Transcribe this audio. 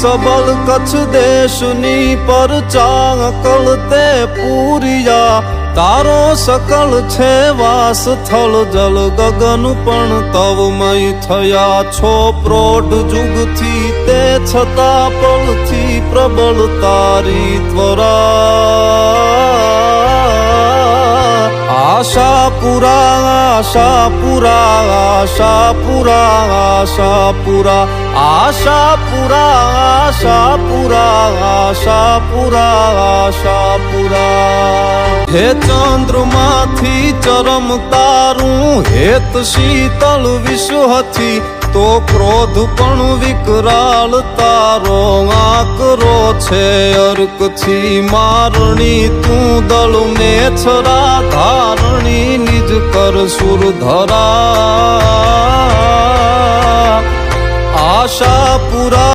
सबल कच्छ देशनी पर चाकल ते पूरिया तारो सकल छे वास थल जल गगन पण तवमय थया छो प्रौढ़ जुग थी ते छता पल थी प्रबल तारी त्वरा आशापुरा आशापुरा आशापुरा आशापुरा आशापुरा आशापुरा आशापुरा आशापुरा हे चंद्रमा थी चरम तारू हेत शीतल विश्व थी तो क्रोध पण विकराल तारो आकरो छे अर्क थी मारणी तू दल में छरा धारणी निज कर सुर धरा आशापुरा।